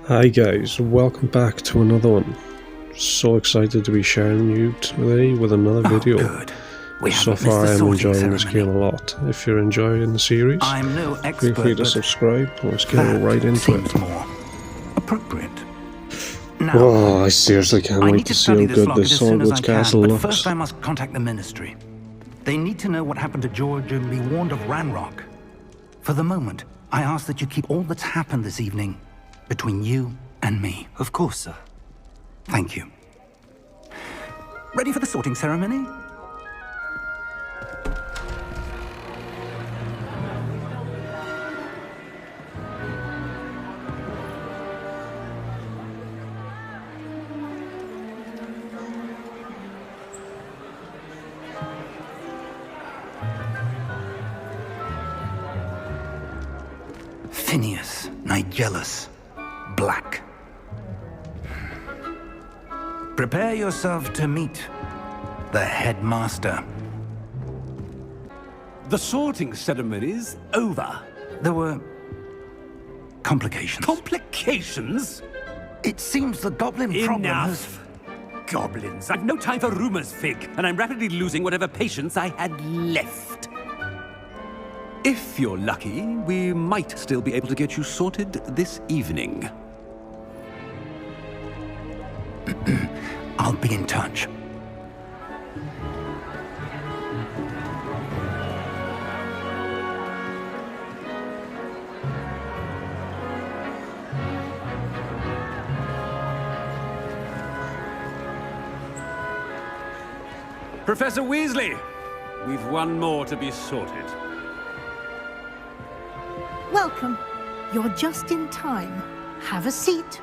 Hi guys, welcome back to another one. So excited to be sharing you today with another video. Good. So far I am enjoying this game a lot. If you're enjoying the series, I'm no expert, feel free to subscribe. Let's get right into it. More appropriate. Now, Oh, I seriously can't wait to see how good this Hogwarts castle but looks. first I must contact the Ministry. They need to know what happened to George and be warned of Ranrock. For the moment, I ask that you keep all that's happened this evening between you and me. Of course, sir. Thank you. Ready for the sorting ceremony? Phineas, Nigellus, Black. Prepare yourself to meet the headmaster. The sorting ceremony's over. There were complications. Complications? It seems the goblin problem has... Enough! Goblins. I've no time for rumors, Fig, and I'm rapidly losing whatever patience I had left. If you're lucky, we might still be able to get you sorted this evening. I'll be in touch. Professor Weasley, we've one more to be sorted. Welcome. You're just in time. Have a seat.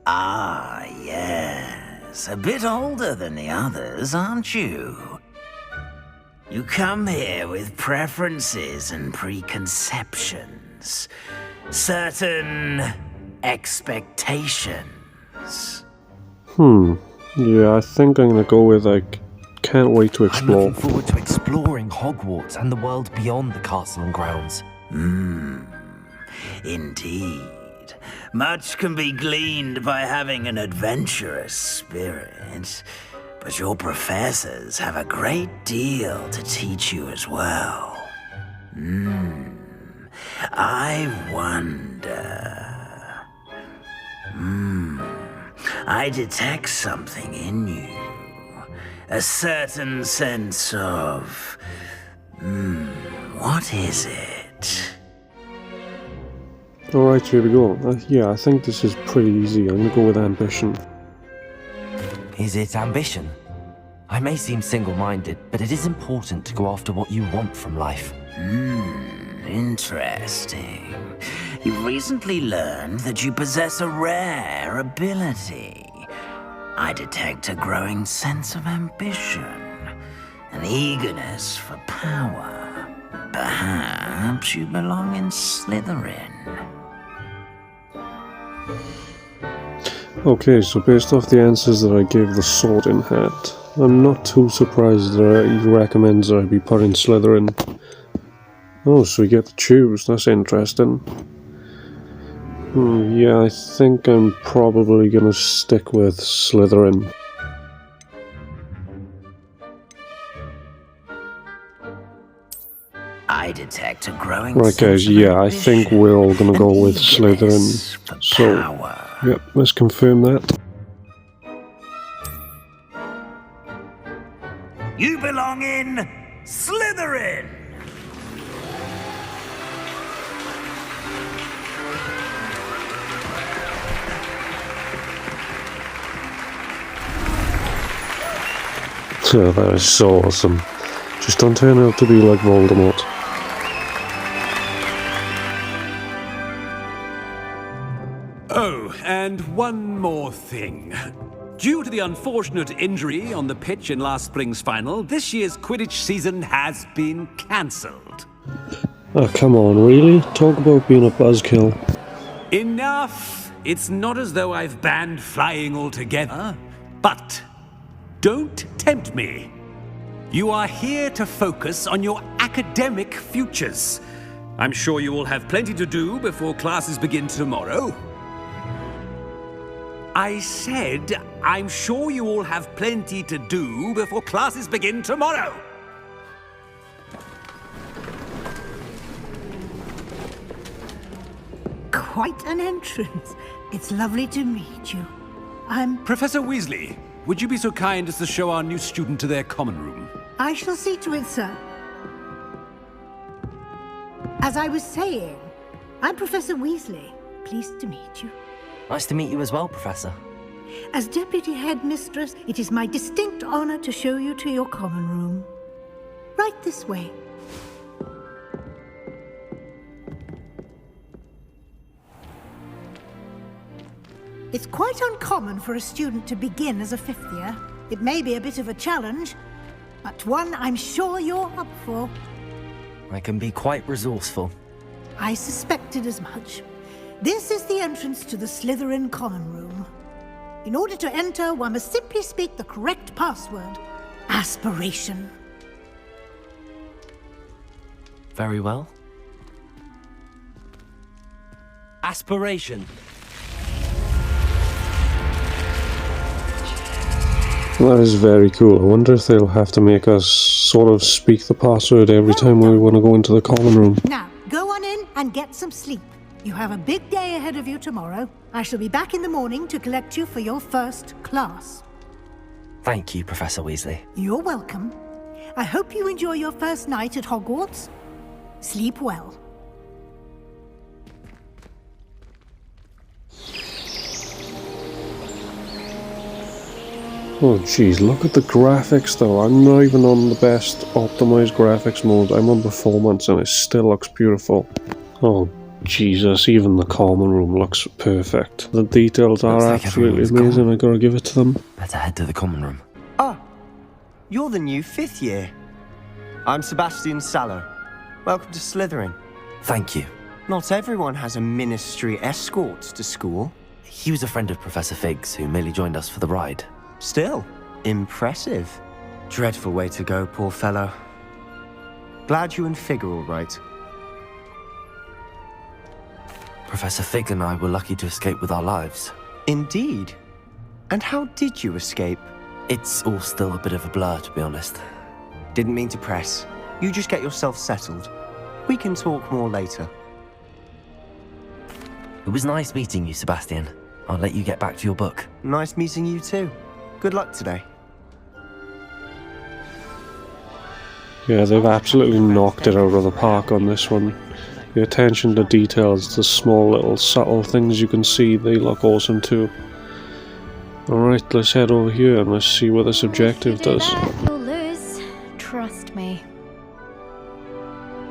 Ah, yes. A bit older than the others, aren't you? You come here with preferences and preconceptions. Certain expectations. Yeah, I think I'm gonna go with, can't wait to I'm explore. looking forward to exploring Hogwarts and the world beyond the castle and grounds. Indeed. Much can be gleaned by having an adventurous spirit, but your professors have a great deal to teach you as well. I wonder... I detect something in you. A certain sense of... what is it? Alright, here we go. Yeah, I think this is pretty easy. I'm gonna go with ambition. Is it ambition? I may seem single-minded, but it is important to go after what you want from life. Interesting. You've recently learned that you possess a rare ability. I detect a growing sense of ambition, an eagerness for power. Perhaps you belong in Slytherin. Okay, so based off the answers that I gave the Sorting Hat, I'm not too surprised that he recommends that I be put in Slytherin. Oh, so we get to choose. That's interesting. Yeah, I think I'm probably gonna stick with Slytherin. I detect a growing Right guys, sense of yeah, I think ambition, we're all gonna go an with eagerness Slytherin. for So, power. yep, let's confirm that. You belong in Slytherin! Oh, that is so awesome. Just don't turn out to be like Voldemort. Oh, and one more thing. Due to the unfortunate injury on the pitch in last spring's final, this year's Quidditch season has been cancelled. Oh, come on, really? Talk about being a buzzkill. Enough! It's not as though I've banned flying altogether, but don't tempt me. You are here to focus on your academic futures. I'm sure you will have plenty to do before classes begin tomorrow. I said, I'm sure you all have plenty to do before classes begin tomorrow. Quite an entrance. It's lovely to meet you. Professor Weasley, would you be so kind as to show our new student to their common room? I shall see to it, sir. As I was saying, I'm Professor Weasley. Pleased to meet you. Nice to meet you as well, Professor. As Deputy Headmistress, it is my distinct honor to show you to your common room. Right this way. It's quite uncommon for a student to begin as a fifth year. It may be a bit of a challenge, but one I'm sure you're up for. I can be quite resourceful. I suspected as much. This is the entrance to the Slytherin common room. In order to enter, one must simply speak the correct password. Aspiration. Very well. Aspiration. That is very cool. I wonder if they'll have to make us sort of speak the password every time we want to go into the common room. Now, go on in and get some sleep. You have a big day ahead of you tomorrow. I shall be back in the morning to collect you for your first class. Thank you, Professor Weasley. You're welcome. I hope you enjoy your first night at Hogwarts. Sleep well. Oh jeez, look at the graphics though. I'm not even on the best optimized graphics mode. I'm on performance and it still looks beautiful. Oh Jesus, even the common room looks perfect. The details are like absolutely everyone's amazing, gone. I gotta give it to them. Better head to the common room. Ah, you're the new fifth year. I'm Sebastian Sallow. Welcome to Slytherin. Thank you. Not everyone has a ministry escort to school. He was a friend of Professor Fig's who merely joined us for the ride. Still, impressive. Dreadful way to go, poor fellow. Glad you and Fig are all right. Professor Fig and I were lucky to escape with our lives. Indeed. And how did you escape? It's all still a bit of a blur, to be honest. Didn't mean to press. You just get yourself settled. We can talk more later. It was nice meeting you, Sebastian. I'll let you get back to your book. Nice meeting you too. Good luck today. Yeah, they've absolutely knocked it out of the park on this one. The attention to details, the small little subtle things you can see, they look awesome too. Alright, let's head over here and let's see what this objective does. You'll lose. Trust me.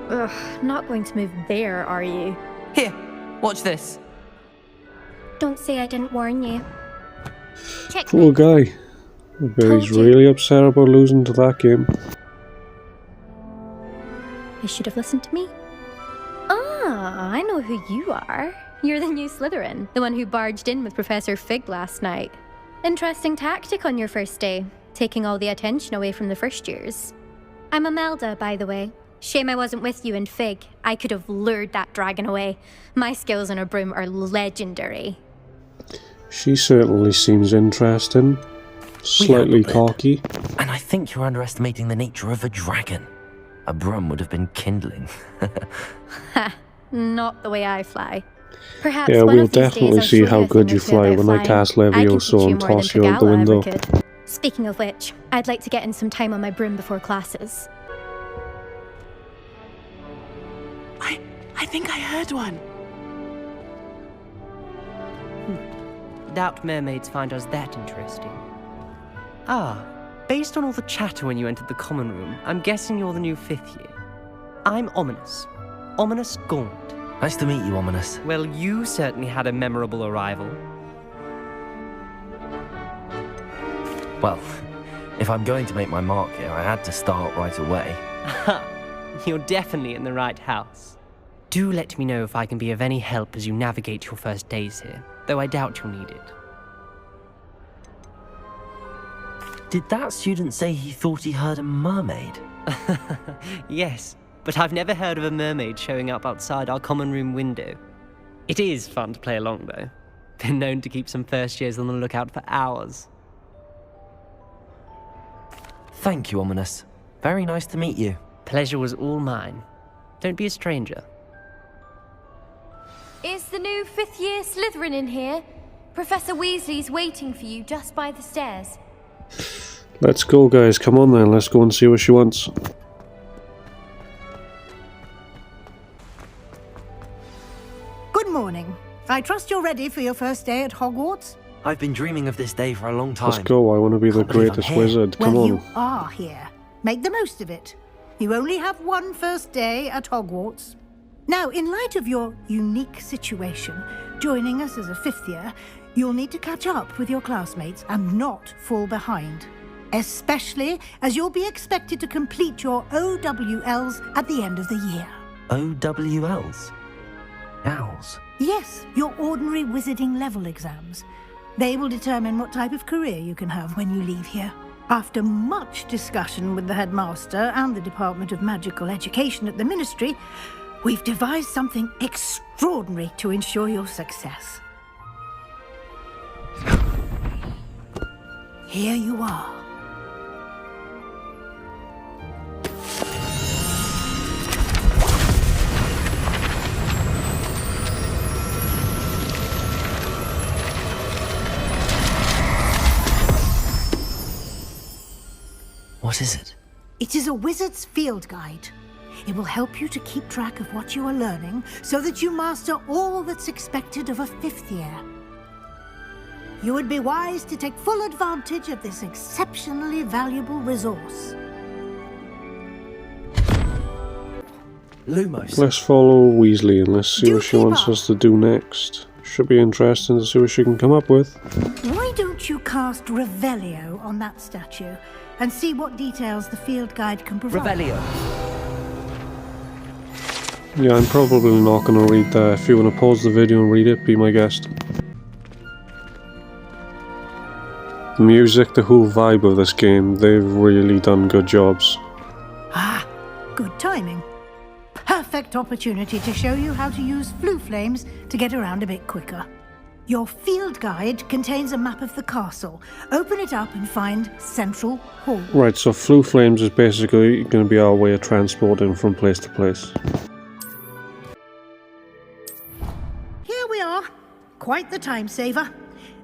Ugh, not going to move there, are you? Here, watch this. Don't say I didn't warn you. Check Poor guy. I bet he's really upset about losing to that game. You should have listened to me. Ah, I know who you are. You're the new Slytherin, the one who barged in with Professor Fig last night. Interesting tactic on your first day, taking all the attention away from the first years. I'm Imelda, by the way. Shame I wasn't with you in Fig. I could have lured that dragon away. My skills on a broom are legendary. She certainly seems interesting. Slightly cocky. And I think you're underestimating the nature of a dragon. A broom would have been kindling. Ha, not the way I fly. Perhaps Yeah, one we'll of these days definitely I'll see show how you a good thing you or two fly about when I flying. cast I can teach Leviosa you and more than toss you out the Tagala ever window. could. Speaking of which, I'd like to get in some time on my broom before classes. I think I heard one. Doubt mermaids find us that interesting. Ah, based on all the chatter when you entered the common room, I'm guessing you're the new fifth year. I'm Ominous. Ominous Gaunt. Nice to meet you, Ominous. Well, you certainly had a memorable arrival. Well, if I'm going to make my mark here, I had to start right away. Aha, you're definitely in the right house. Do let me know if I can be of any help as you navigate your first days here. though I doubt you'll need it. Did that student say he thought he heard a mermaid? Yes, but I've never heard of a mermaid showing up outside our common room window. It is fun to play along, though. Been known to keep some first years on the lookout for hours. Thank you, Ominous. Very nice to meet you. Pleasure was all mine. Don't be a stranger. Is the new 5th year Slytherin in here? Professor Weasley's waiting for you just by the stairs. Let's go, guys. Come on then. Let's go and see what she wants. Good morning. I trust you're ready for your first day at Hogwarts? I've been dreaming of this day for a long time. Let's go. I want to be the Can't believe I'm greatest here. wizard. Come Well, on. you are here. Make the most of it. You only have one first day at Hogwarts. Now, in light of your unique situation, joining us as a 5th year, you'll need to catch up with your classmates and not fall behind. Especially as you'll be expected to complete your OWLs at the end of the year. OWLs? Owls? Yes, your ordinary wizarding level exams. They will determine what type of career you can have when you leave here. After much discussion with the headmaster and the Department of Magical Education at the Ministry, we've devised something extraordinary to ensure your success. Here you are. What is it? It is a wizard's field guide. It will help you to keep track of what you are learning so that you master all that's expected of a 5th year. You would be wise to take full advantage of this exceptionally valuable resource. Lumos. Let's follow Weasley and let's see Do what she keep wants up. us to do next. Should be interesting to see what she can come up with. Why don't you cast Revelio on that statue and see what details the field guide can provide? Revelio. Yeah, I'm probably not going to read that. If you want to pause the video and read it, be my guest. The music, the whole vibe of this game, they've really done good jobs. Ah, good timing. Perfect opportunity to show you how to use flue flames to get around a bit quicker. Your field guide contains a map of the castle. Open it up and find Central Hall. Right, so Flue Flames is basically going to be our way of transporting from place to place. Here we are. Quite the time saver.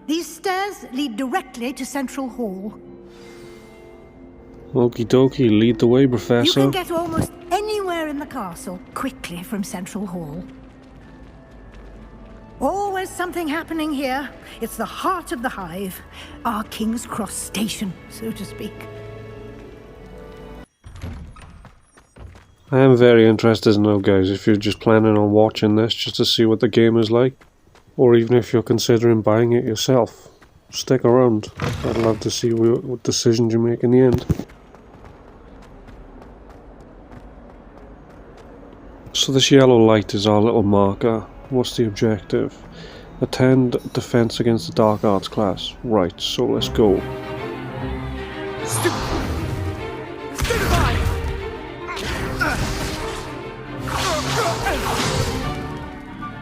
These stairs lead directly to Central Hall. Okie dokie, lead the way, You Professor. can get almost anywhere in the castle quickly from Central Hall. Always something happening here. It's the heart of the hive. Our King's Cross station, so to speak. I am very interested now, guys, if you're just planning on watching this just to see what the game is like. Or even if you're considering buying it yourself. Stick around. I'd love to see what decisions you make in the end. So this yellow light is our little marker. What's the objective? Attend Defense Against the Dark Arts class. Right, so let's go. Is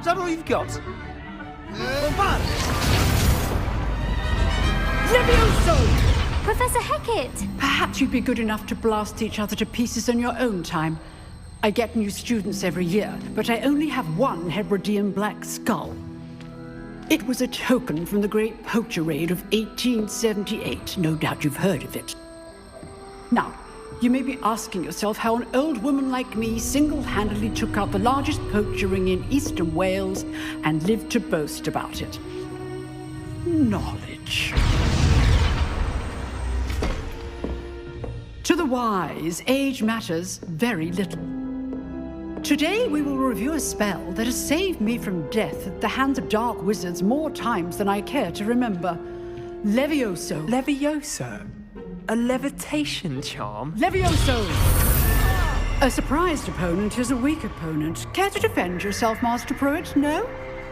that all you've got? Professor Hecat! Perhaps you'd be good enough to blast each other to pieces in your own time. I get new students every year, but I only have one Hebridean black skull. It was a token from the Great Poacher Raid of 1878. No doubt you've heard of it. Now, you may be asking yourself how an old woman like me single-handedly took out the largest poacher ring in eastern Wales and lived to boast about it. Knowledge. To the wise, age matters very little. Today we will review a spell that has saved me from death at the hands of dark wizards more times than I care to remember. Levioso. Levioso? A levitation charm? Levioso! A surprised opponent is a weak opponent. Care to defend yourself, Master Pruitt? No?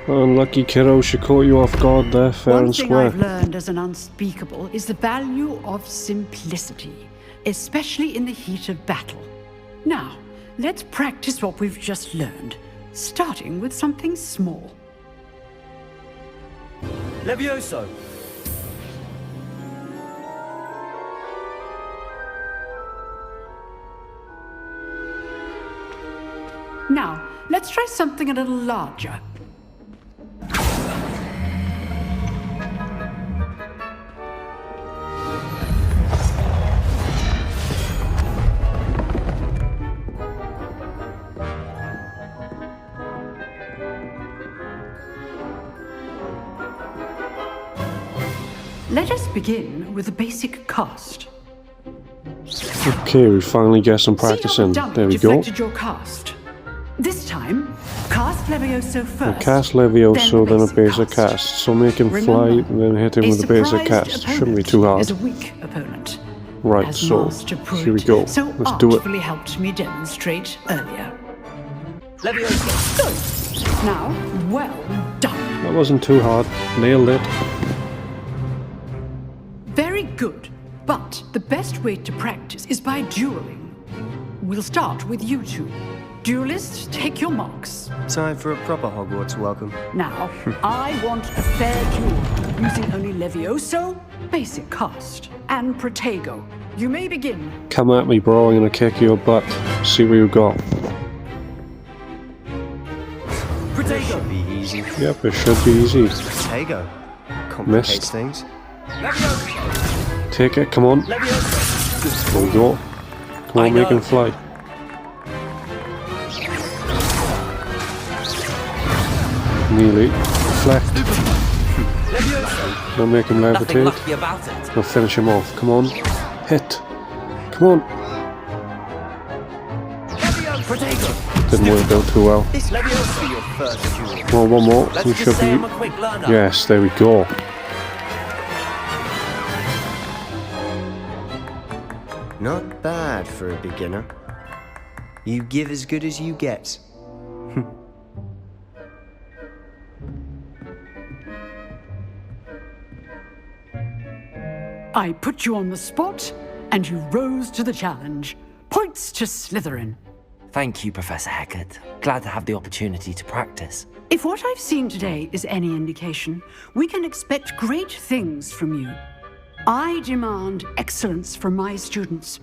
Unlucky kiddo, she caught you off guard there, fair One and thing square. I've learned as an unspeakable is the value of simplicity, especially in the heat of battle. Now, let's practice what we've just learned, starting with something small. Levioso! Now, let's try something a little larger. Let us begin with a basic cast. Okay, we finally get some practice in. There we go. Deflected your cast. This time, cast Levioso first. Cast Levioso, then a basic cast. So make him fly, then hit him with a basic cast. Shouldn't be too hard. Is a weak opponent. Right, As so Master Pruitt here we go. so Let's do it. artfully helped me demonstrate earlier. Levioso! Good. Now, well done. That wasn't too hard. Nailed it. Very good. But the best way to practice is by dueling. We'll start with you two. Duelists, take your marks. Time for a proper Hogwarts welcome. Now, I want a fair duel, using only Levioso, basic cast, and Protego. You may begin. Come at me, bro. I'm gonna kick your butt. See what you got. Protego! Should be easy. Yep, it should be easy. Protego. Complicates Missed. things. Take it, come on. There we go. Come on, make him fly. Nearly. Deflect. Don't make him levitate. Now finish him off. Come on. Hit. Come on. Didn't work out too well. Come on, one more. We should be. Yes, there we go. Not bad for a beginner. You give as good as you get. I put you on the spot, and you rose to the challenge. Points to Slytherin. Thank you, Professor Hecat. Glad to have the opportunity to practice. If what I've seen today is any indication, we can expect great things from you. I demand excellence from my students.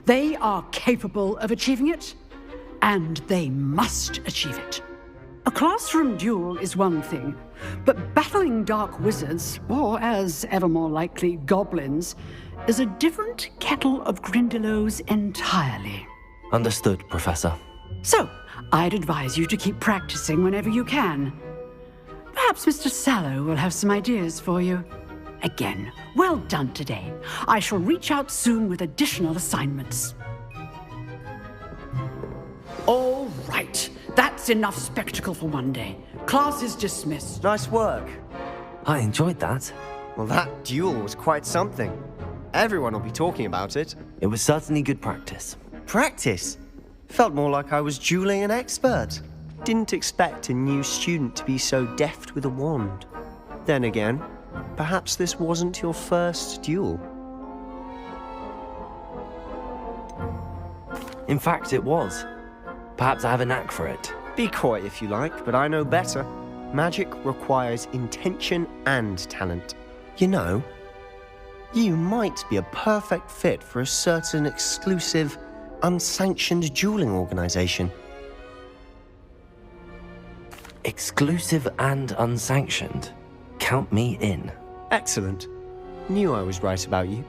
They are capable of achieving it, and they must achieve it. A classroom duel is one thing, but battling dark wizards, or as ever more likely, goblins, is a different kettle of Grindylows entirely. Understood, Professor. So, I'd advise you to keep practicing whenever you can. Perhaps Mr. Sallow will have some ideas for you. Again, well done today. I shall reach out soon with additional assignments. All right, that's enough spectacle for one day. Class is dismissed. Nice work. I enjoyed that. Well, that duel was quite something. Everyone will be talking about it. It was certainly good practice. Practice? Felt more like I was dueling an expert. Didn't expect a new student to be so deft with a wand. Then again, perhaps this wasn't your first duel. In fact, it was. Perhaps I have a knack for it. Be coy if you like, but I know better. Magic requires intention and talent. You know, you might be a perfect fit for a certain exclusive, unsanctioned dueling organization. Exclusive and unsanctioned. Count me in. Excellent. Knew I was right about you.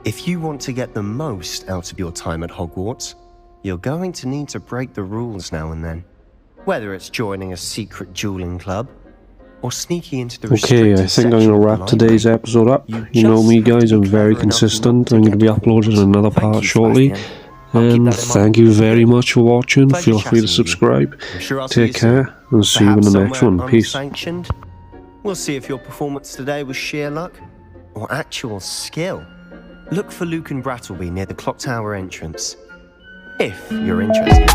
If you want to get the most out of your time at Hogwarts, you're going to need to break the rules now and then. Whether it's joining a secret dueling club, or sneaking into the Okay, I think I'm going to wrap today's episode up. You know me guys, I'm very consistent. I'm going to be uploading another part shortly. And thank you very much for watching. Feel free to subscribe. Take care, and see you in the next one. Peace. We'll see if your performance today was sheer luck, or actual skill. Look for Luke and Brattleby near the clock tower entrance, if you're interested.